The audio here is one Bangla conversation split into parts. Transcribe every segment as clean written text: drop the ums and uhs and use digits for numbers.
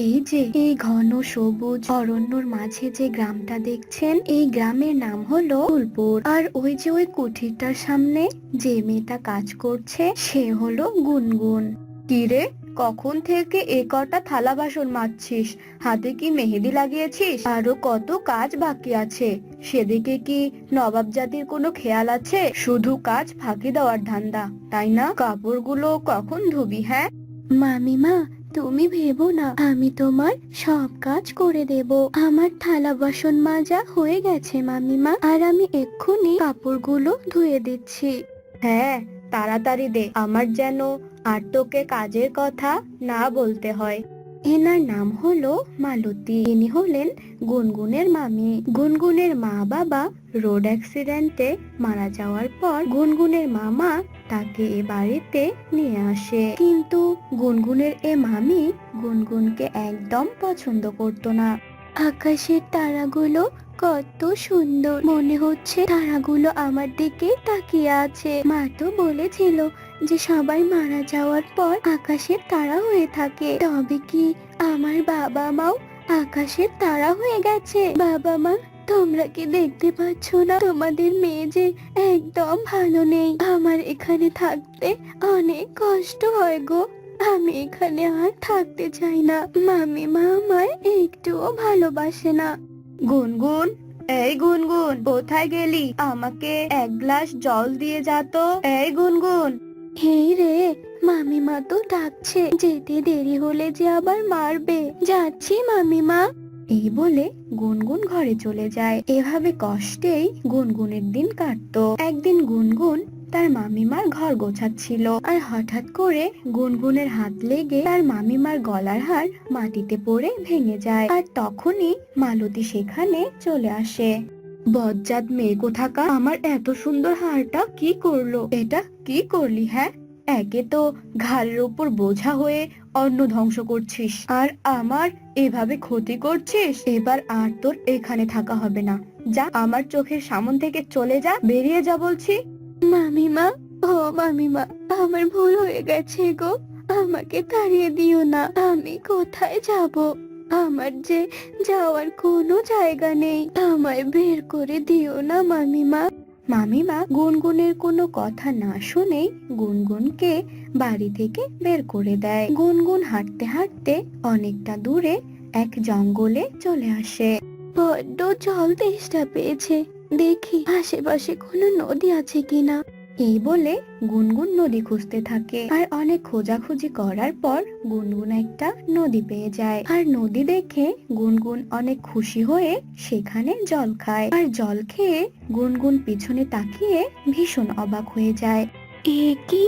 এই যে এই ঘন সবুজ অরণ্যর মাঝে যে গ্রামটা দেখছেন, এই গ্রামের নাম হলো ফুলপুর। আর ওই যে ওই কুঠিরটার সামনে যে মেয়েটা কাজ করছে সে হলো গুনগুন। কিরে, কখন থেকে এ কটা থালা বাসন মাজছিস? হাতে কি মেহেদি লাগিয়েছিস? আরো কত কাজ বাকি আছে। সেদিকে কি নবাব জাতির কোনো খেয়াল আছে? শুধু কাজ ফাঁকি দেওয়ার ধান্দা, তাই না? কাপড়গুলো কখন ধুবি? হ্যাঁ মামিমা, তুমি ভেবো না, আমি তোমার সব কাজ করে দেব। আমার থালা বাসন মাজা হয়ে গেছে মামিমা, আর আমি এক্ষুনি কাপড়গুলো ধুয়ে দিচ্ছি। হ্যাঁ, তাড়াতাড়ি দে, আমার যেন আর তোকে কাজের কথা না বলতে হয়। এনার নাম হলো মালতী। ইনি হলেন গুনগুনের মামি। গুনগুনের মা বাবা রোড অ্যাক্সিডেন্টে মারা যাওয়ার পর গুনগুনের মামা তাকে এ বাড়িতে নিয়ে আসে। কিন্তু গুনগুনের এ মামি গুনগুনকে একদম পছন্দ করতো না। আকাশের তারাগুলো কত সুন্দর, মনে হচ্ছে তারাগুলো আমার দিকে তাকিয়ে আছে। মা তো বলেছিল যে সবাই মারা যাওয়ার পর আকাশের তারা হয়ে থাকে, তবে কি আমার বাবা মাও আকাশের তারা হয়ে গেছে? বাবা মা, তোমরা কি দেখতে পাচ্ছ না তোমাদের মেয়ে যে একদম ভালো নেই? আমার এখানে থাকতে অনেক কষ্ট হয় গো। আমি এখানে আর থাকতে চাই না। মামিমা আমায় একটুও ভালোবাসে না। গুনগুন, এই গুনগুন, কোথায় গেলি? আমাকে এক গ্লাস জল দিয়ে যা তো। এই গুনগুন। এই রে, মামিমা তো ডাকছে, যেতে দেরি হলে যে আবার মারবে। যাচ্ছি মামিমা। এই বলে গুনগুন ঘরে চলে যায়। এভাবে কষ্টেই গুনগুনের দিন কাটতো। একদিন গুনগুন তার মামিমার ঘর গোছাচ্ছিল, আর হঠাৎ করে গুনগুনের হাত লেগে তার মামিমার গলার হার মাটিতে পড়ে ভেঙে যায়। আর তখনই মালতী সেখানে চলে আসে। বজ্জাত মেয়ে কোথাকার, আমার এত সুন্দর হারটা কি করলো? এটা কি করলি? হ্যাঁ, একে তো ঘাড়ের উপর বোঝা হয়ে অন্ন ধ্বংস করছিস, আর আমার এভাবে ক্ষতি করছিস। এবার আর তোর এখানে থাকা হবে না। যা, আমার চোখের সামন থেকে চলে যা, বেরিয়ে যা বলছি। মামিমা, ও মামিমা, আমার ভুল হয়ে গেছে গো, আমাকে তাড়িয়ে দিও না। আমি কোথায় যাব? আমার যে যাওয়ার কোনো জায়গা নেই, আমায় বের করে দিও না মামিমা। মামিমা গুনগুনের কোনো কথা না শুনেই গুনগুনকে বাড়ি থেকে বের করে দেয়। গুনগুন হাঁটতে হাঁটতে অনেকটা দূরে এক জঙ্গলে চলে আসে। বড্ড জল তেষ্টা পেয়েছে, দেখি আশেপাশে কোনো নদী আছে কিনা। এই বলে গুনগুন নদী খুঁজতে থাকে, আর অনেক খোঁজাখুঁজি করার পর গুনগুন একটা নদী পেয়ে যায়। আর নদী দেখে গুনগুন অনেক খুশি হয়ে সেখানে জল খায়। আর জল খেয়ে গুনগুন পিছনে তাকিয়ে ভীষণ অবাক হয়ে যায়। এ কি,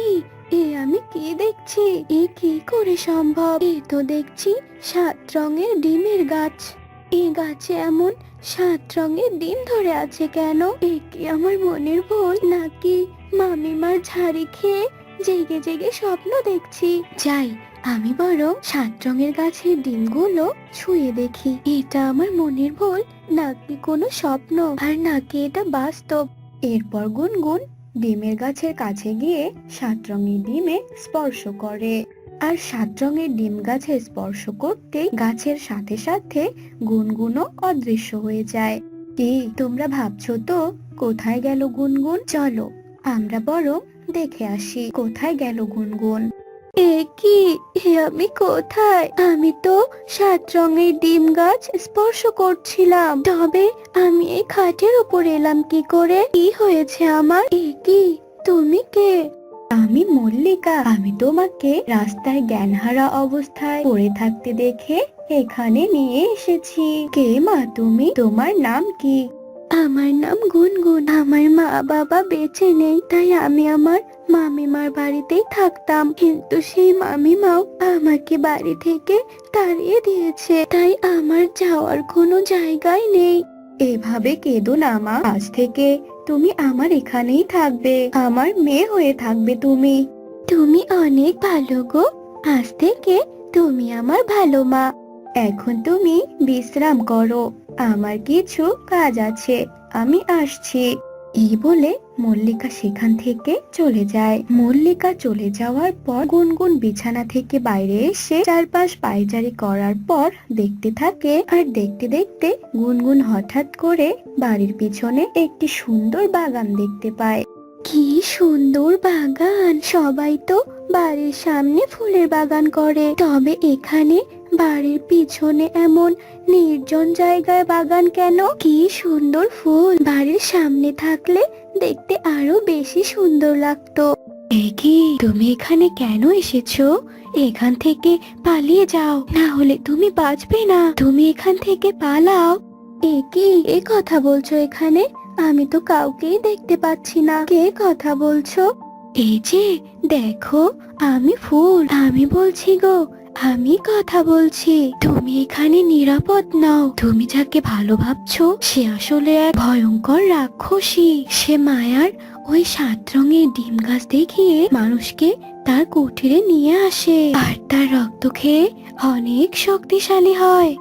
এ আমি কি দেখছি? এ কি করে সম্ভব? এ তো দেখছি 7 রঙের ডিমের গাছ। এই গাছে এমন 7 রঙের ডিম ধরে আছে কেন? এ কি আমার মনের ভুল, নাকি মামিমার ঝাড়ি খেয়ে জেগে জেগে স্বপ্ন দেখছি? যাই, আমি বরং 7 রঙের গাছের ডিমগুলো ছুঁয়ে দেখি, এটা আমার মনের ভুল নাকি কোনো স্বপ্ন, আর নাকি এটা বাস্তব। এরপর গুনগুন ডিমের গাছের কাছে গিয়ে 7 রঙের ডিমে স্পর্শ করে। আর 7 রঙের ডিম গাছে স্পর্শ করতে গাছের সাথে সাথে গুনগুনও অদৃশ্য হয়ে যায়। কি তোমরা ভাবছো তো কোথায় গেল গুনগুন? চলো আমরা বরং দেখে আসি কোথায় গেল গুনগুন। এ কি, এ আমি কোথায়? আমি তো 7 রঙের ডিম গাছ স্পর্শ করছিলাম, তবে আমি এই খাটের উপর এলাম কি করে? কি হয়েছে আমার? এ কি, তুমি কে? আমি মল্লিকা। আমি তোমাকে রাস্তায় জ্ঞানহারা অবস্থায় পড়ে থাকতে দেখে এখানে নিয়ে এসেছি। কে মা তুমি? তোমার নাম কি? আমার নাম গুনগুন। আমার মা বাবা বেঁচে নেই, তাই আমি আমার মামিমার বাড়িতেই থাকতাম, কিন্তু সেই মামিমাও আমাকে বাড়ি থেকে তাড়িয়ে দিয়েছে, তাই আমার যাওয়ার কোনো জায়গায় নেই। এভাবে কেঁদো না মা, আজ থেকে তুমি আমার এখানেই থাকবে, আমার মেয়ে হয়ে থাকবে তুমি। তুমি অনেক ভালো গো, আজ থেকে তুমি আমার ভালো মা। এখন তুমি বিশ্রাম করো, আমার কিছু কাজ আছে, আমি আসছি। এই বলে মল্লিকা সেখান থেকে চলে যায়। মল্লিকা চলে যাওয়ার পর গুনগুন বিছানা থেকে বাইরে এসে চারপাশ পায়চারি করার পর দেখতে থাকে। আর দেখতে দেখতে গুনগুন হঠাৎ করে বাড়ির পিছনে একটি সুন্দর বাগান দেখতে পায়। কি সুন্দর বাগান! সবাই তো বাড়ির সামনে ফুলের বাগান করে, তবে এখানে বাড়ির পিছনে এমন নির্জন জায়গায় বাগান কেন? কি সুন্দর ফুল! বাড়ির সামনে থাকলে দেখতে আরো বেশি সুন্দর লাগতো। কি তুমি এখানে কেন এসেছো? এখান থেকে পালিয়ে যাও, না হলে তুমি বাঁচবে না। তুমি এখান থেকে পালাও। কি এ কথা বলছো এখানে? আমি তো কাউকেই দেখতে পাচ্ছি না। কে কথা বলছো? এই যে দেখো, আমি ফুল, আমি বলছি গো, আমি কথা বলছি। তুমি এখানে নিরাপদ নাও। তুমি যাকে ভালো ভাবছো সে আসলে এক ভয়ঙ্কর রাক্ষসী। সে মায়ার ওই 7 রঙের ডিম গাছ দেখিয়ে মানুষকে তার কুঠিরে নিয়ে আসে, আর তার রক্ত খেয়ে অনেক শক্তিশালী হয়।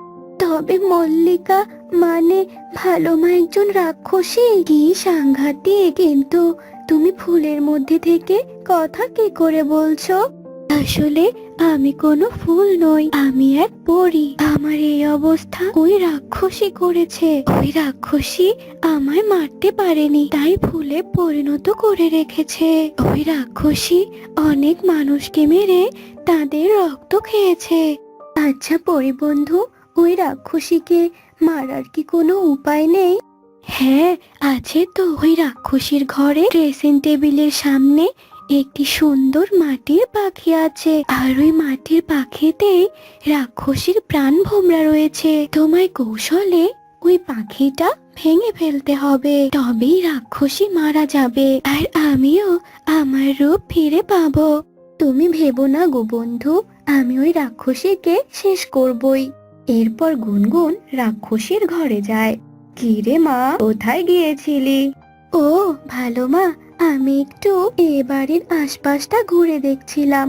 তবে মল্লিকা, মানে ভালো মা একজন রাক্ষসী? কি সাংঘাতিক! কিন্তু তুমি ফুলের মধ্যে থেকে কথা কি করে বলছো? আসলে আমি কোনো ফুল নই, আমি এক পরী। আমার এই অবস্থা ওই রাক্ষসী করেছে। ওই রাক্ষসী আমায় মারতে পারেনি, তাই ফুলে পরিণত করে রেখেছে। ওই রাক্ষসী অনেক মানুষকে মেরে তাদের রক্ত খেয়েছে। আচ্ছা পরী বন্ধু, ওই রাক্ষসীকে মারার কি কোনো উপায় নেই? হ্যাঁ আছে তো। ওই রাক্ষসীর ঘরে ড্রেসিং টেবিলের সামনে একটি সুন্দর মাটির পাখি আছে, আর ওই মাটির পাখিতে রাক্ষসীর প্রাণ ভোমরা রয়েছে। তোমায় কৌশলে ওই পাখিটা ভেঙে ফেলতে হবে, তবেই রাক্ষসী মারা যাবে, আর আমিও আমার রূপ ফিরে পাবো। তুমি ভেবো না গো বন্ধু, আমি ওই রাক্ষসীকে শেষ করবই। এরপর গুনগুন রাক্ষসীর ঘরে যায়। কি রে মা, কোথায় গিয়েছিলি? ও ভালো মা, আমি একটু এ বাড়ির আশপাশটা ঘুরে দেখছিলাম।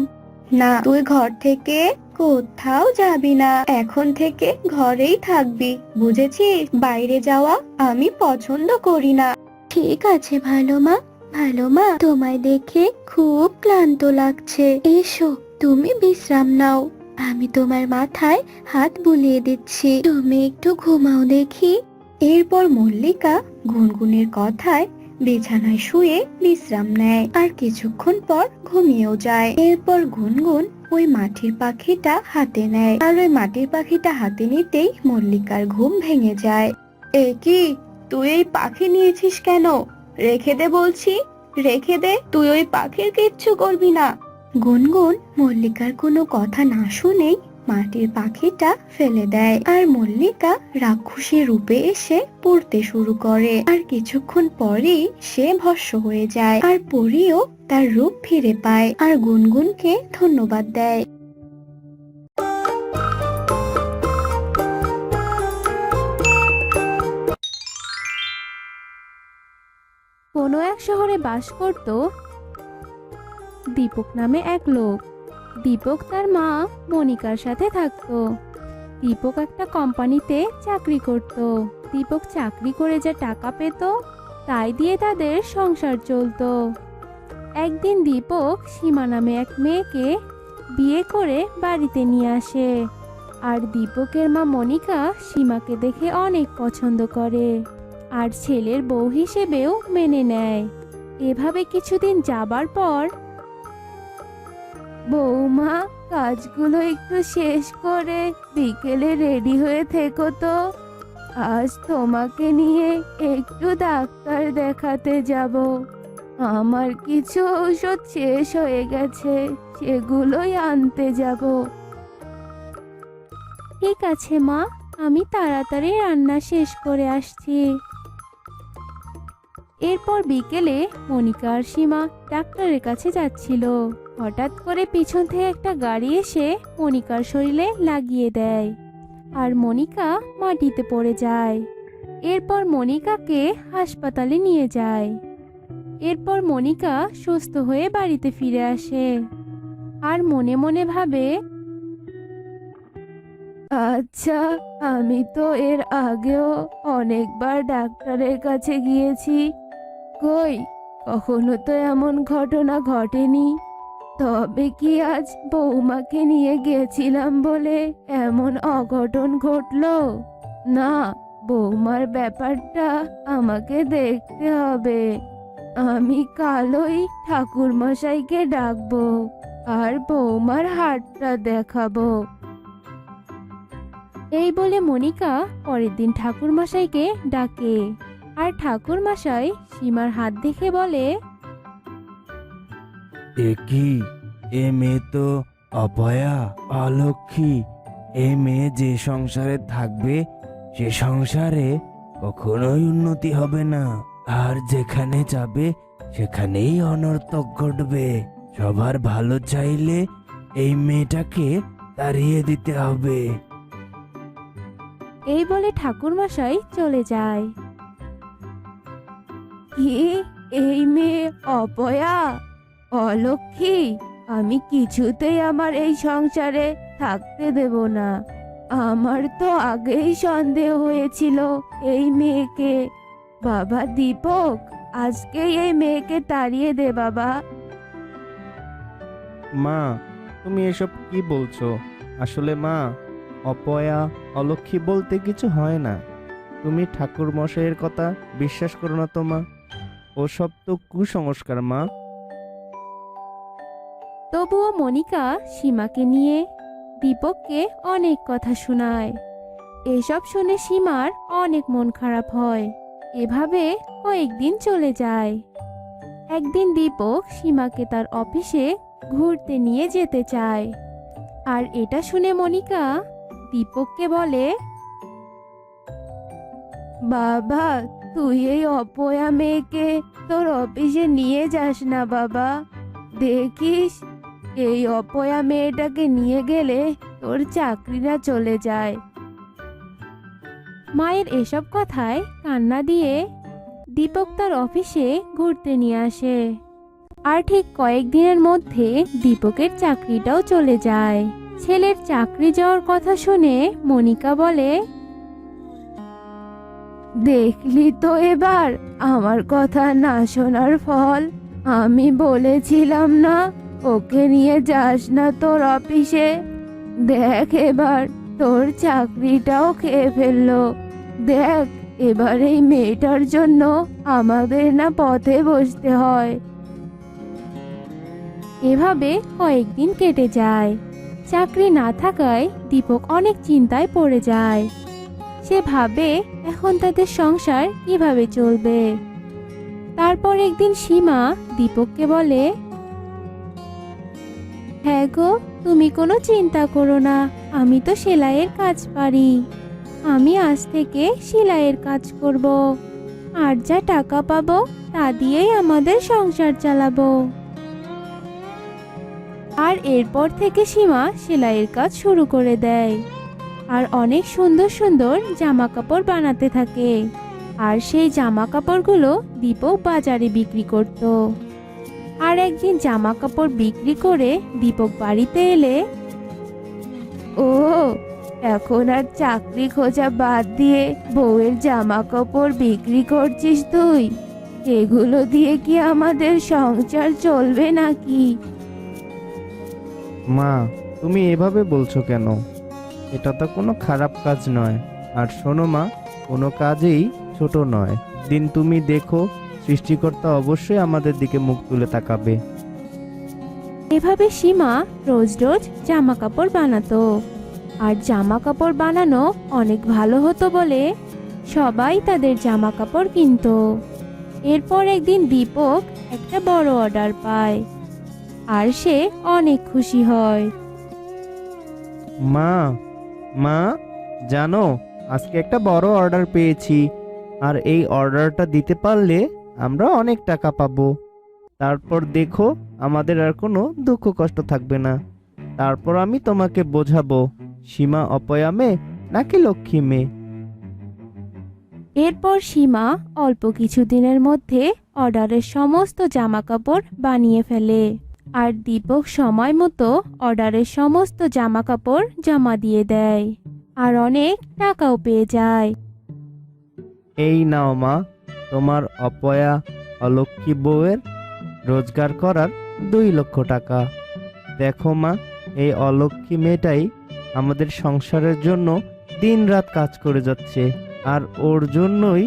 না, তুই ঘর থেকে কোথাও যাবি না। এখন থেকে ঘরেই থাকবি, বুঝেছিস? বাইরে যাওয়া আমি পছন্দ করি না। ঠিক আছে ভালো মা। ভালো মা, তোমায় দেখে খুব ক্লান্ত লাগছে। এসো, তুমি বিশ্রাম নাও। আমি তোমার মাথায় হাত বুলিয়ে দিচ্ছি, তুমি একটু ঘুমাও দেখি। এরপর মল্লিকা গুনগুনের কথায় বিছানায় শুয়ে বিশ্রাম নেয়, আর কিছুক্ষণ পর ঘুমিয়েও যায়। এরপর গুনগুন ওই মাটির পাখিটা হাতে নেয়, আর ওই মাটির পাখিটা হাতে নিতেই মল্লিকার ঘুম ভেঙে যায়। কি, তুই এই পাখি নিয়েছিস কেন? রেখে দে বলছি, রেখে দে। তুই ওই পাখির কিচ্ছু করবি না। গুনগুন মল্লিকার কোনো কথা না শুনেই মাটির পাখিটা ফেলে দেয়, আর মল্লিকা রাক্ষসী রূপে এসে পড়তে শুরু করে। আর কিছুক্ষণ পরেই সে ভস্ম হয়ে যায়, আর পরীও তার রূপ ফিরে পায়, আর গুনগুনকে ধন্যবাদ দেয়। কোনো এক শহরে বাস করত দীপক নামে এক লোক। দীপক তার মা মনিকার সাথে থাকতো। দীপক একটা কোম্পানিতে চাকরি করত। দীপক চাকরি করে যা টাকা পেত তাই দিয়ে তাদের সংসার চলতো। একদিন দীপক সীমা নামে এক মেয়েকে বিয়ে করে বাড়িতে নিয়ে আসে, আর দীপকের মা মনিকা সীমাকে দেখে অনেক পছন্দ করে আর ছেলের বউ হিসেবেও মেনে নেয়। এভাবে কিছুদিন যাবার পর, বৌমা, কাজগুলো একটু শেষ করে বিকেলে রেডি হয়ে থেকো তো। আজ তোমাকে নিয়ে একটু ডাক্তার দেখাতে যাব। আমার কিছু ঔষধ শেষ হয়ে গেছে, সেগুলোই আনতে যাব। ঠিক আছে মা, আমি তাড়াতাড়ি রান্না শেষ করে আসছি। এরপর বিকেলে মনিকা আর সীমা ডাক্তারের কাছে যাচ্ছিল। হঠাৎ করে পিছন থেকে একটা গাড়ি এসে মনিকার শরীরে লাগিয়ে দেয়, আর মনিকা মাটিতে পড়ে যায়। এরপর মনিকাকে হাসপাতালে নিয়ে যায়। এরপর মনিকা সুস্থ হয়ে বাড়িতে ফিরে আসে, আর মনে মনে ভাবে, আচ্ছা, আমি তো এর আগেও অনেকবার ডাক্তারের কাছে গিয়েছি, কই, কখনো তো এমন ঘটনা ঘটেনি। তবে কি আজ বৌমাকে নিয়ে গেছিলাম বলে এমন অঘটন ঘটলো? না, বৌমার ব্যাপারটা আমাকে দেখতে হবে। আমি কালই ঠাকুর মশাইকে ডাকবো আর বৌমার হাতটা দেখাবো। এই বলে মনিকা পরের দিন ঠাকুর মশাইকে ডাকে। আর ঠাকুর মশাই সীমার হাত দেখে বলে, এ কি, এ মেয়ে তো অপয়া, অলক্ষী। এ মেয়ে যে সংসারে থাকবে সে সংসারে কখনোই উন্নতি হবে না, আর যেখানে যাবে সেখানেই অনর্থক ঘটবে। সবার ভালো চাইলে এই মেয়েটাকে তাড়িয়ে দিতে হবে। এই বলে ঠাকুর মশাই চলে যায়। কি, এই মেয়ে অপয়া, অলক্ষী? আমি কিছুতেই আমার এই সংসারে থাকতে দেব না। আমার তো আগেই সন্দেহ হয়েছিল এই মেয়েকে। বাবা দীপক, আজকেই এই মেয়েকে তাড়িয়ে দে বাবা। মা, তুমি এসব কি বলছো? আসলে মা, অপয়া অলক্ষী বলতে কিছু হয় না। তুমি ঠাকুর মশাইয়ের কথা বিশ্বাস করো না তো মা। ওসব তো কুসংস্কার মা। তবুও মনিকা সীমাকে নিয়ে দীপককে অনেক কথা শোনায়। এসব শুনে সীমার অনেক মন খারাপ হয়। এভাবে কয়েকদিন চলে যায়। একদিন দীপক সীমাকে তার অফিসে ঘুরতে নিয়ে যেতে চায়। আর এটা শুনে মনিকা দীপককে বলে, বাবা, তুই এই অপয়া মেয়েকে তোর অফিসে নিয়ে যাস না বাবা। দেখিস, এই অপয়া মেয়েটাকে নিয়ে গেলে তোর চাকরিটা চলে যায়। মায়ের এসব কথায় কান্না দিয়ে দীপক তার অফিসে ঘুরতে নিয়ে আসে। আর ঠিক কয়েকদিনের মধ্যে দীপকের চাকরিটাও চলে যায়। ছেলের চাকরি যাওয়ার কথা শুনে মনিকা বলে, দেখলি তো এবার আমার কথা না শোনার ফল। আমি বলেছিলাম না ওকে নিয়ে যাস না তোর অফিসে। দেখ, এবার তোর চাকরিটাও খেয়ে ফেললো। দেখ, এবার এই মেয়েটার জন্য আমাদের না পথে বসতে হয়। এভাবে কয়েকদিন কেটে যায়। চাকরি না থাকায় দীপক অনেক চিন্তায় পড়ে যায়। সে ভাবে এখন তাদের সংসার কিভাবে চলবে। তারপর একদিন সীমা দীপককে বলে, হ্যাঁ গো, তুমি কোনো চিন্তা করো না, আমি তো সেলাইয়ের কাজ পারি। আমি আজ থেকে সেলাইয়ের কাজ করব। আর যা টাকা পাবো তা দিয়েই আমাদের সংসার চালাবো। আর এরপর থেকে সীমা সেলাইয়ের কাজ শুরু করে দেয়। আর অনেক সুন্দর সুন্দর জামা কাপড় বানাতে থাকে। আর সেই জামা কাপড়গুলো দীপক বাজারে বিক্রি করত। আর একদিন জামা কাপড় বিক্রি করে দীপক বাড়িতে এলে, ও, এখন আর চাকরি খোঁজা বাদ দিয়ে বউয়ের জামা কাপড় বিক্রি করছিস তুই? এগুলো দিয়ে কি আমাদের সংসার চলবে নাকি? মা, তুমি এভাবে বলছো কেন? এটা তো কোনো খারাপ কাজ নয়। আর শোনো মা, কোনো কাজেই ছোট নয়। দিন তুমি দেখো, সৃষ্টিকর্তা অবশ্যই আমাদের দিকে মুখ তুলে তাকাবে। এভাবে সীমা রোজ রোজ জামা কাপড় বানাতো। আর জামা কাপড় বানানো অনেক ভালো হতো বলে সবাই তাদের জামা কাপড় কিনতো। এরপর একদিন দীপক একটা বড় অর্ডার পায়। আর সে অনেক খুশি হয়। মা, মা, জানো, আজকে একটা বড় অর্ডার পেয়েছি। আর এই অর্ডারটা দিতে পারলে আমরা অনেক টাকা পাবো। তারপর দেখো, আমাদের আর কোনো দুঃখ কষ্ট থাকবে না। তারপর আমি তোমাকে বোঝাবো সীমা অপয়া মেয়ে নাকি লক্ষ্মী মেয়ে। এরপর সীমা অল্প কিছুদিনের মধ্যে অর্ডারের সমস্ত জামা কাপড় বানিয়ে ফেলে। আর দীপক সময় মতো অর্ডারের সমস্ত জামা কাপড় জমা দিয়ে দেয়। আর অনেক টাকাও পেয়ে যায়। এই নাও মা, তোমার অপয়া অলক্ষী বউয়ের রোজগার করার 2 লক্ষ টাকা। দেখো মা, এই অলক্ষী মেয়েটাই আমাদের সংসারের জন্য দিনরাত কাজ করে যাচ্ছে, আর ওর জন্যই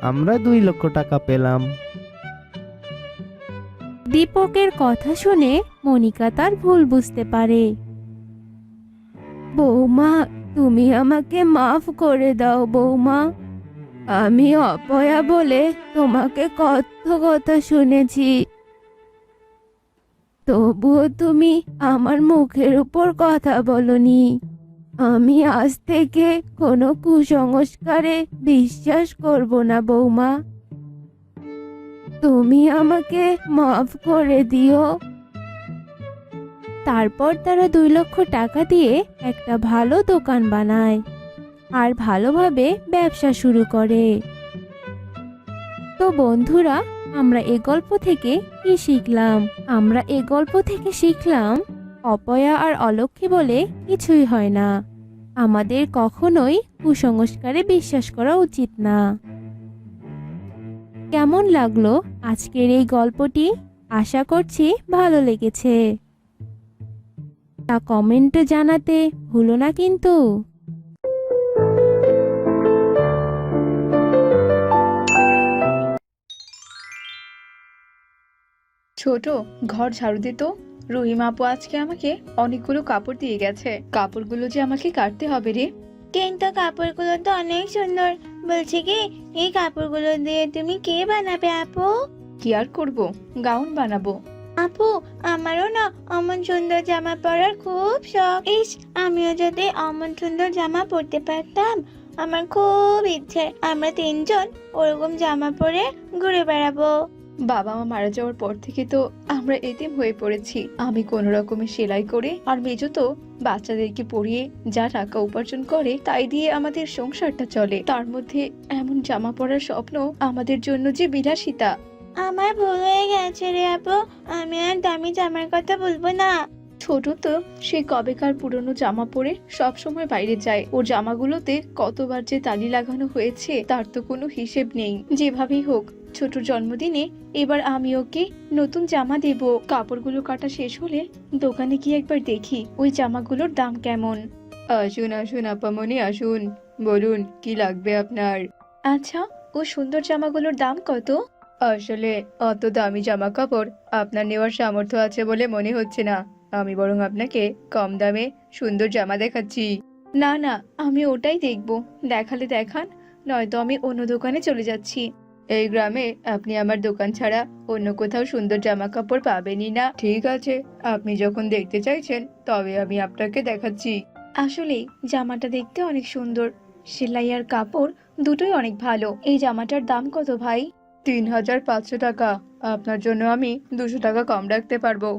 আমরা 2 লক্ষ টাকা পেলাম। দীপকের কথা শুনে মনিকা তার ভুল বুঝতে পারে। বৌমা, তুমি আমাকে মাফ করে দাও বৌমা। আমি অপয়া বলে তোমাকে কত কথা শুনেছি, তবুও তুমি আমার মুখের উপর কথা বলনি। আমি আজ থেকে কোনো কুসংস্কারে বিশ্বাস করব না বৌমা। তুমি আমাকে মাফ করে দিও। তারপর তারা 2 লক্ষ টাকা দিয়ে একটা ভালো দোকান বানায় আর ভালোভাবে ব্যবসা শুরু করে। তো বন্ধুরা, আমরা এই গল্প থেকে কি শিখলাম? আমরা এই গল্প থেকে শিখলাম অপয়া আর অলক্ষী বলে কিছুই হয় না। আমাদের কখনোই কুসংস্কারে বিশ্বাস করা উচিত না। কেমন লাগলো আজকের এই গল্পটি? আশা করছি ভালো লেগেছে। তা কমেন্টে জানাতে ভুলো না কিন্তু। ছোট, ঘর ঝাড়ু দে তো। রহিম আপু আজকে আমাকে অনেকগুলো কাপড় দিয়ে গেছে, কাপড়গুলো যে আমাকে কাটতে হবে রে। কিন্তু কাপড়গুলো তো অনেক সুন্দর। বলছি কি, এই কাপড়গুলো দিয়ে তুমি কে বানাবে আপু? কি আর করব, গাউন বানাবো। আপু, আমারও না অমন সুন্দর জামা পরার খুব শখ। ইস, আমিও যদি অমন সুন্দর জামা পরতে পারতাম। আমার খুব ইচ্ছে আমরা 3জন ওরকম জামা পরে ঘুরে বেড়াবো। বাবা মা মারা যাওয়ার পর থেকে তো আমরা এতিম হয়ে পড়েছি। আমি কোনো রকমের সেলাই করে আর মেজো তো বাচ্চাদেরকে পড়িয়ে যা টাকা উপার্জন করে তাই দিয়ে আমাদের সংসারটা চলে। তার মধ্যে এমন জামা পরার স্বপ্ন আমাদের জন্য যে বিলাসিতা। আমার ভুল হয়ে গেছে রে আপু, আমি আর দামি জামার কথা বলবো না। ছোট তো সে কবেকার পুরনো জামা পরে সব সময় বাইরে যায়। ওর জামাগুলোতে কতবার যে তালি লাগানো হয়েছে তার তো কোনো হিসেব নেই। যেভাবেই হোক, ছোট জন্মদিনে এবার আমি ওকে নতুন জামা দেব। কাপড়গুলো কাটা শেষ হলে দোকানে গিয়ে একবার দেখি ওই জামাগুলোর দাম কেমন। আসুন আসুন আপামনি, আসুন, বলুন কি লাগবে আপনার। আচ্ছা, ও সুন্দর জামাগুলোর দাম কত? আসলে অত দামি জামা কাপড় আপনার নেওয়ার সামর্থ্য আছে বলে মনে হচ্ছে না। আমি বরং আপনাকে কম দামে সুন্দর জামা দেখাচ্ছি। না না, আমি ওটাই দেখবো। দেখালে দেখান, নয়তো আমি অন্য দোকানে চলে যাচ্ছি। এই গ্রামে আপনি আমার দোকান ছাড়া অন্য কোথাও সুন্দর জামা কাপড় পাবেনই না। ঠিক আছে, আপনি যখন দেখতে চাইছেন তবে আমি আপনাকে দেখাচ্ছি। আসলে জামাটা দেখতে অনেক সুন্দর, সেলাই আর কাপড় দুটোই অনেক ভালো। এই জামাটার দাম কত ভাই? 3500 টাকা। আপনার জন্য আমি 200 টাকা কম রাখতে পারবো।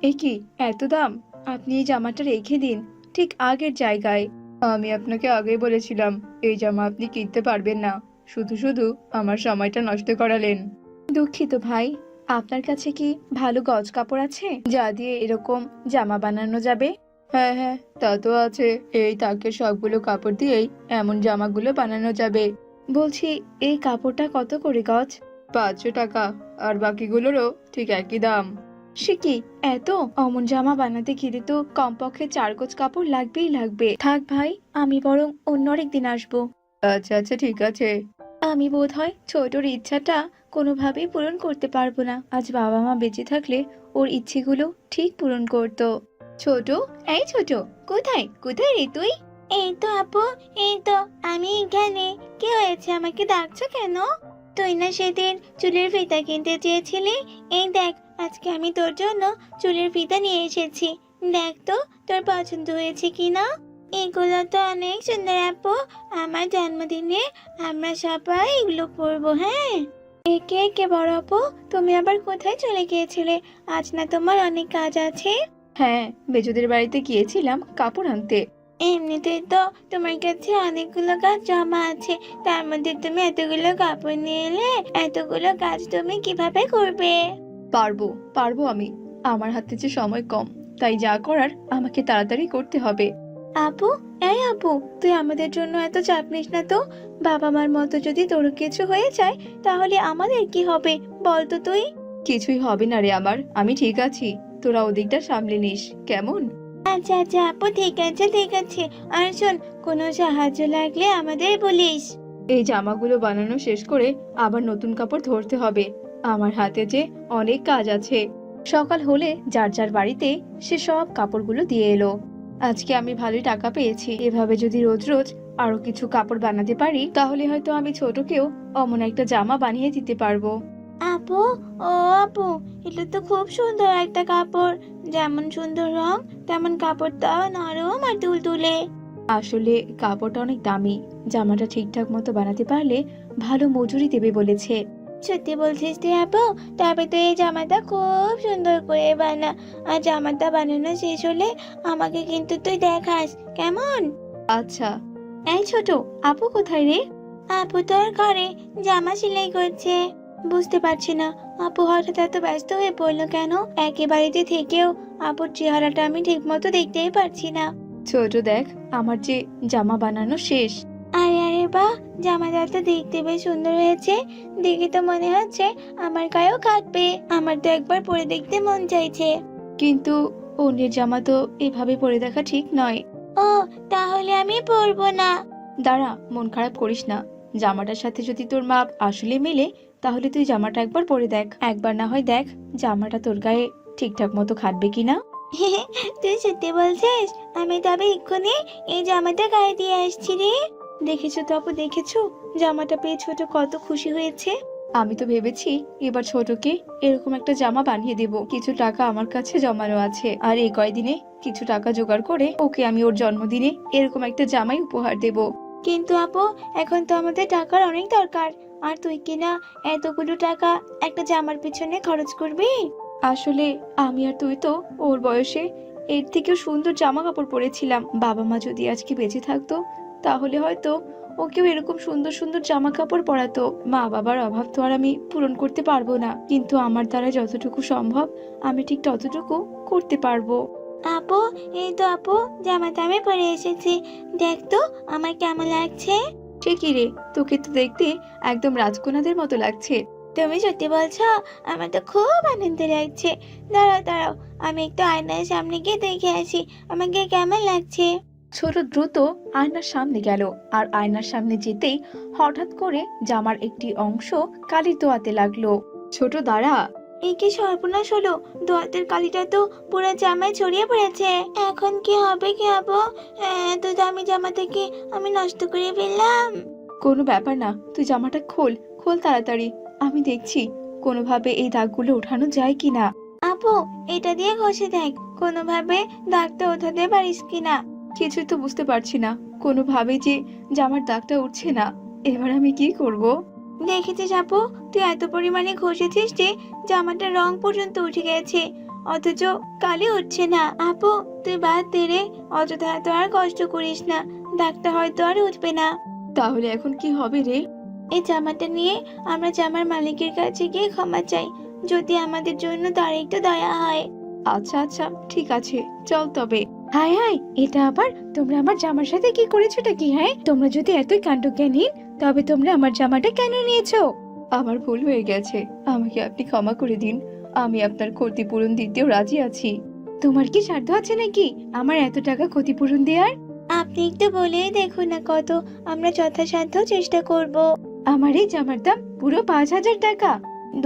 এ কি, এত দাম? আপনি এই জামাটা রেখে দিন ঠিক আগের জায়গায়। আমি আপনাকে আগেই বলেছিলাম এই জামা আপনি কিনতে পারবেন না, শুধু শুধু আমার সময়টা নষ্ট করালেন। দুঃখিত ভাই, আপনার কাছে কি ভালো গজ কাপড় আছে যা দিয়ে এরকম জামা বানানো যাবে? হ্যাঁ হ্যাঁ, তা তো আছে। এই তাকের সবগুলো কাপড় দিয়েই এমন জামাগুলো বানানো যাবে। বলছি, এই কাপড়টা কত করে গজ? 500 টাকা, আর বাকিগুলোরও ঠিক একই দাম। সে কি, এত? অমন জামা বানাতে গেলে তো কমপক্ষে 4 গজ কাপড় লাগবেই লাগবে। থাক ভাই, আমি বরং অন্য আরেকদিন আসবো। আচ্ছা আচ্ছা, ঠিক আছে। আমি বোধহয় ছোটর ইচ্ছাটা কোনোভাবেই পূরণ করতে পারবো না। আজ বাবা মা বেঁচে থাকলে ওর ইচ্ছেগুলো ঠিক পূরণ করতো। ছোট, এই ছোট, কোথায় কোথায় রে তুই? এই তো আপু, এই তো আমি এখানে। কি হয়েছে, আমাকে ডাকছো কেন? তুই না সেদিন চুলের ফিতা কিনতে চেয়েছিলি? এই দেখ, আজকে আমি তোর জন্য চুলের ফিতা নিয়ে এসেছি। দেখ তো তোর পছন্দ হয়েছে কিনা। এগুলো তো অনেক সুন্দর আপু। আমার জন্মদিনে আমরা সবাই এগুলো পরবো। হ্যাঁ, একে একে বড় আপু, তুমি আবার কোথায় চলে গিয়েছিলে? আজ না তোমার অনেক কাজ আছে? হ্যাঁ, বেজুদের বাড়িতে গিয়েছিলাম কাপড় আনতে। এমনিতেই তো তোমার কাছে অনেকগুলো কাজ জমা আছে, তার মধ্যে তুমি এতগুলো কাপড় নিয়ে এলে। এতগুলো কাজ তুমি কিভাবে করবে? পারবো পারবো আমি। আমার হাতে যে সময় কম, তাই যা করার আমাকে তাড়াতাড়ি করতে হবে। আপু, এই আপু, তুই আমাদের জন্য এত চাপ নিস না তো। বাবা মার মতো যদি তোর কিছু হয়ে যায় তাহলে আমাদের কি হবে বল তো তুই? কিছুই হবে না রে আমার, আমি ঠিক আছি। তোরা ওদিকটা সামলে নিস, কেমন? আচ্ছা আচ্ছা আপু, ঠিক আছে ঠিক আছে। আর শোন, কোনো সাহায্য লাগলে আমাদের বলিস। এই জামাগুলো বানানো শেষ করে আবার নতুন কাপড় ধরতে হবে। আমার হাতে যে অনেক কাজ আছে। সকাল হলে যার যার বাড়িতে সে সব কাপড়গুলো দিয়ে এলো। আজকে আমি ভালোই টাকা পেয়েছি। এভাবে যদি রোজ রোজ আরো কিছু কাপড় বানাতে পারি তাহলে হয়তো আমি ছোটকেও অমন একটা জামা বানিয়ে দিতে পারবো। আপু, ও আপু, এটা তো খুব সুন্দর একটা কাপড়। যেমন সুন্দর রং তেমন কাপড়টাও নরম আর তুলতুলে। আসলে কাপড়টা অনেক দামি। জামাটা ঠিকঠাক মতো বানাতে পারলে ভালো মজুরি দেবে বলেছে। সত্যি বলছিস তুই আপু? তবে তো এই জামাটা খুব সুন্দর করে বানা। আর জামাটা বানানো শেষ হলে আমাকে কিন্তু তুই দেখাস, কেমন? আচ্ছা। এই ছোট, আপু কোথায় রে? আপু তোর ঘরে জামা সেলাই করছে। বুঝতে পারছি না আপু হঠাৎ এত ব্যস্ত হয়ে পড়লো কেন। একেবারেতে থেকেও আপুর চেহারাটা আমি ঠিক মতো দেখতেই পারছি না। ছোট দেখ, আমার যে জামা বানানো শেষ। আরে আরে বাহ, জামাটা তো দেখতে বেশ সুন্দর হয়েছে। দেখে তো মনে হচ্ছে আমার গায়েও কাটবে। আমার তো একবার পরে দেখতে মন চাইছে। কিন্তু অন্যের জামা তো এভাবে পরে দেখা ঠিক নয়। ও, তাহলে আমি পরবো না। দাঁড়া, মন খারাপ করিস না। জামাটার সাথে যদি তোর মাপ আসলে মেলে তাহলে তুই জামাটা একবার পরে দেখ। একবার না হয় দেখ জামাটা তোর গায়ে ঠিকঠাক মতো খাটবে কিনা। তুই সত্যি বলছিস? আমি তবে এক্ষুনি এই জামাটা গায়ে দিয়ে আসছি রে। দেখেছো তো আপু, দেখেছো জামাটা পেয়ে ছোট কত খুশি হয়েছে। আমি তো ভেবেছি এবার ছোটকে এরকম একটা জামা বানিয়ে দেব। কিছু টাকা আমার কাছে জমানো আছে, আর এই কয়দিনে কিছু টাকা জোগাড় করে ওকে আমি ওর জন্মদিনে এরকম একটা জামাই উপহার দেব। কিন্তু আপু, এখন তো আমাদের টাকার অনেক দরকার। আর তুই কিনা এতগুলো টাকা একটা জামার পিছনে খরচ করবি? আসলে আমি আর তুই তো ওর বয়সে এর থেকেও সুন্দর জামা কাপড় পরেছিলাম। বাবা মা যদি আজকে বেঁচে থাকতো তাহলে হয়তো ওকেও এরকম সুন্দর সুন্দর জামা কাপড় পরাতো। মা বাবার অভাব তো আর আমি পূরণ করতে পারবো না, কিন্তু আমার দ্বারা যতটুকু সম্ভব আমি ঠিক ততটুকু করতে পারবো। আপু, এই তো আপু, জামাটা আমি পরে এসেছি। দেখ তো আমার কেমন লাগছে। সে কি রে, তোকে তো দেখতে একদম রাজকন্যাদের মতো লাগছে। তুমি সত্যি বলছো? আমার তো খুব আনন্দ লাগছে। দাঁড়াও দাঁড়াও, আমি একটু আয়নার সামনে গিয়ে দেখে আসি আমাকে কেমন লাগছে। ছোট দ্রুত আয়নার সামনে গেল, আর আয়নার সামনে যেতেই হঠাৎ করে জামার একটি অংশ কালির দোয়াতে লাগলো। ছোট দাঁড়া। এই কি সর্বনাশ হলো! দোয়াতের কালিটা তো পুরো জামায় ছড়িয়ে পড়েছে। এখন কি হবে কি আপু? এত দামি জামা থেকে আমি নষ্ট করে ফেললাম। কোনো ব্যাপার না, তুই জামাটা খোল, খোল তাড়াতাড়ি। আমি দেখছি কোনোভাবে এই দাগগুলো ওঠানো যায় কিনা। আপু, এটা দিয়ে ঘষে দেখ, কোনোভাবে দাগটা ওঠাতে পারিস কিনা। কিছুই তো বুঝতে পারছি না, কোনোভাবে যে জামার দাগটা উঠছে না। এবার আমি কি করব? দেখেছিস আপু, তুই এত পরিমাণে ঘষেছিস যে জামাটার রং পর্যন্ত উঠে গেছে, অথচ কালি উঠছে না। আপু, তুই বাদ দে রে, অযথা এত আর কষ্ট করিস না। দাগটা হয়তো আর উঠবে না। তাহলে এখন কি হবে রে? এই জামাটা নিয়ে আমরা জামার মালিকের কাছে গিয়ে ক্ষমা চাই, যদি আমাদের জন্য তার একটু দয়া হয়। আচ্ছা আচ্ছা, ঠিক আছে, চল তবে। হাই হাই, এটা আবার তোমরা আমার জামার সাথে কি করেছোটা কি? হ্যাঁ, তোমরা যদি এতই কাণ্ডজ্ঞানহীন তবে তোমরা আমার জামাটা কেন নিয়েছো? আমার ভুল হয়ে গেছে, আমাকে আপনি ক্ষমা করে দিন। আমি আপনার ক্ষতিপূরণ দিতেও রাজি আছি। তোমার কি সাধ্য আছে নাকি আমার এত টাকা ক্ষতিপূরণ দেওয়ার? আপনি একটু বলেই দেখুন না কত, আমরা যথাসাধ্য চেষ্টা করব। আমার এই জামার দাম পুরো 5,000 টাকা।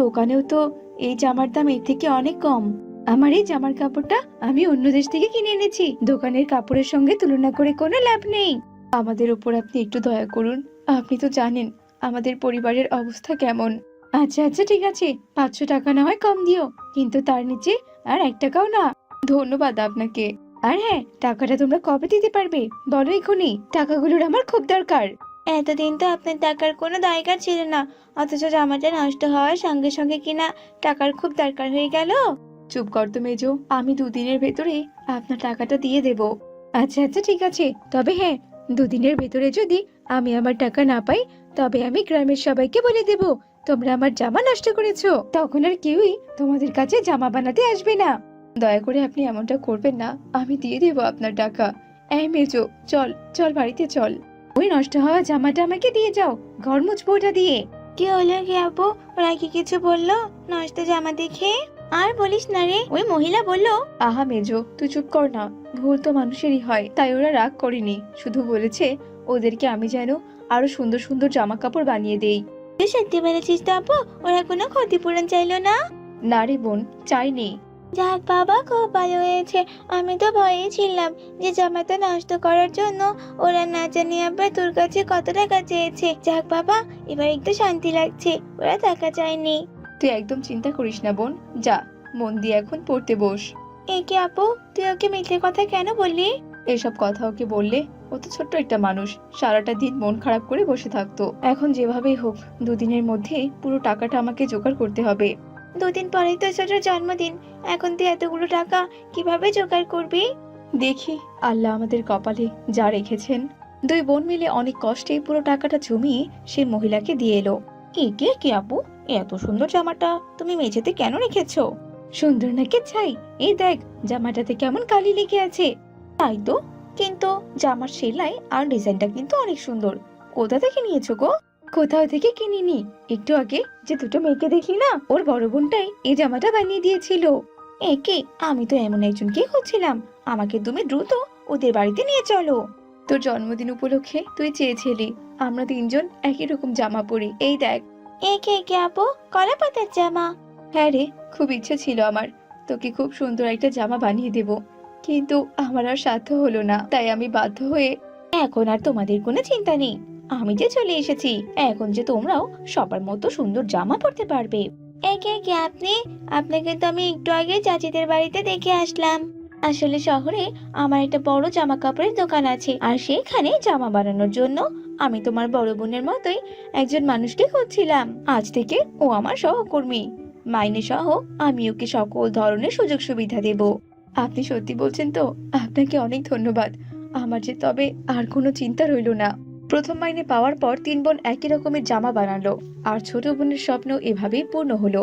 দোকানেও তো এই জামার দাম এর থেকে অনেক কম। আমার এই জামার কাপড়টা আমি অন্য দেশ থেকে কিনে এনেছি। দোকানের কাপড়ের সঙ্গে তুলনা করে কোনো লাভ নেই। আমাদের উপর আপনি একটু দয়া করুন। আপনি তো জানেন আমাদের পরিবারের অবস্থা কেমন। আচ্ছা আচ্ছা, ঠিক আছে, 500 টাকা না হয় কম দিও, কিন্তু তার নিচে আর 1 টাকাও না। ধন্যবাদ আপনাকে। আর হ্যাঁ, টাকাটা তোমরা কবে দিতে পারবে বলো এখনই, টাকাগুলোর আমার খুব দরকার। এতদিন তো আপনার টাকার কোনো দরকার ছিল না, অথচ জামাটা নষ্ট হওয়ার সঙ্গে সঙ্গে কিনা টাকার খুব দরকার হয়ে গেল। চুপ কর তো মেজো, আমি 2 দিনের ভেতরে আপনার টাকাটা দিয়ে দেব। আচ্ছা আচ্ছা, ঠিক আছে, তবে হ্যাঁ, 2 দিনের ভেতরে যদি আমি আমার টাকা না পাই তবে আমি গ্রামের সবাইকে বলে দেব তোমরা আমার জামা নষ্ট করেছো। তখন আর কেউই তোমাদের কাছে জামা বানাতে আসবে না। দয়া করে আপনি এমনটা করবেন না, আমি দিয়ে দেব আপনার টাকা। এই মেজো, চল চল বাড়িতে চল। ওই নষ্ট হওয়া জামাটা আমাকে দিয়ে যাও, ঘর মুছবো ওটা দিয়ে। কি হলো কি আপু, ওরা কি কিছু বললো নষ্ট জামা দেখে? আর বলিস না রে, ওই মহিলা বললো। আহা মেজো, তুই চুপ কর না। ভুল তো মানুষেরই হয়, তাই ওরা রাগ করেনি, শুধু বলেছে ওদেরকে আমি যেন আরো সুন্দর সুন্দর জামা কাপড় বানিয়ে দেই। তুই সত্যি বলেছিস তো আপু? ওরা কোনো ক্ষতিপূরণ চাইলো না? না রে বোন, চাইনি। যাক বাবা, খুব ভালো হয়েছে। আমি তো ভয়ে ছিলাম যে জামাটা নষ্ট করার জন্য ওরা না জানি আবার তোর কাছে কত টাকা চেয়েছে। যাক বাবা, এবার একটু শান্তি লাগছে, ওরা টাকা চায়নি। তুই একদম চিন্তা করিস না বোন, যা মন দিয়ে এখন পড়তে বস। একে আপু, তুই ওকে মিথ্যে কথা কেন বললি? এসব কথা ওকে বললে ও তো ছোট্ট একটা মানুষ, সারাটা দিন মন খারাপ করে বসে থাকতো। এখন যেভাবেই হোক দুদিনের মধ্যে পুরো টাকাটা আমাকে জোগাড় করতে হবে। দুদিন পরেই তো ছোট জন্মদিন, এখন তুই এতগুলো টাকা কিভাবে জোগাড় করবি? দেখি আল্লাহ আমাদের কপালে যা রেখেছেন। দুই বোন মিলে অনেক কষ্টে পুরো টাকাটা জমিয়ে সেই মহিলাকে দিয়ে এলো। একে কি আপু, এত সুন্দর জামাটা তুমি মেঝেতে কেন রেখেছো? সুন্দর নাকি চাই? এই দেখ জামাটাতে কেমন কালি লেগে আছে। তাই তো, কিন্তু জামার সেলাই আর ডিজাইনটা কিন্তু অনেক সুন্দর। কোথা থেকে নিয়েছো গো? কোথাও থেকে কিনিনি, একটু আগে যে দুটো মেয়েকে দেখি না, ওর বড় বোনটাই এই জামাটা বানিয়ে দিয়েছিল। একে, আমি তো এমন একজনকে খুঁজছিলাম, আমাকে তুমি দ্রুত ওদের বাড়িতে নিয়ে চলো। তোর জন্মদিন উপলক্ষে তুই চেয়েছিলি আমরা তিনজন একই রকম জামা পরি, এই দেখ। একে কে আপু, কলা পাতার জামা? হ্যাঁ রে, খুব ইচ্ছে ছিল আমার তোকে খুব সুন্দর একটা জামা বানিয়ে দেব, কিন্তু আমার আর সাধ্য হলো না, তাই আমি বাধ্য হয়ে। এখন আর তোমাদের কোনো চিন্তা নেই, আমি যে চলে এসেছি, এখন যে তোমরাও সবার মতো সুন্দর জামা পরতে পারবে। একে কে আপনি? আপনাকে তো আমি একটু আগে চাচিদের বাড়িতে দেখে আসলাম। আসলে শহরে আমার একটা বড় জামা কাপড়ের দোকান আছে, আর সেখানে জামা বানানোর জন্য আমি তোমার বড় বোনের মতোই একজন মানুষকে খুঁজছিলাম। আজ থেকে ও আমার সহকর্মী, মাইনে সহ আমি ওকে সকল ধরনের সুযোগ সুবিধা দেব। আপনি সত্যি বলছেন তো? আপনাকে অনেক ধন্যবাদ। আমার যে তবে আর কোনো চিন্তা রইল না। প্রথম মাইনে পাওয়ার পর তিন বোন একই রকমের জামা বানালো, আর ছোট বোনের স্বপ্ন এভাবেই পূর্ণ হলো।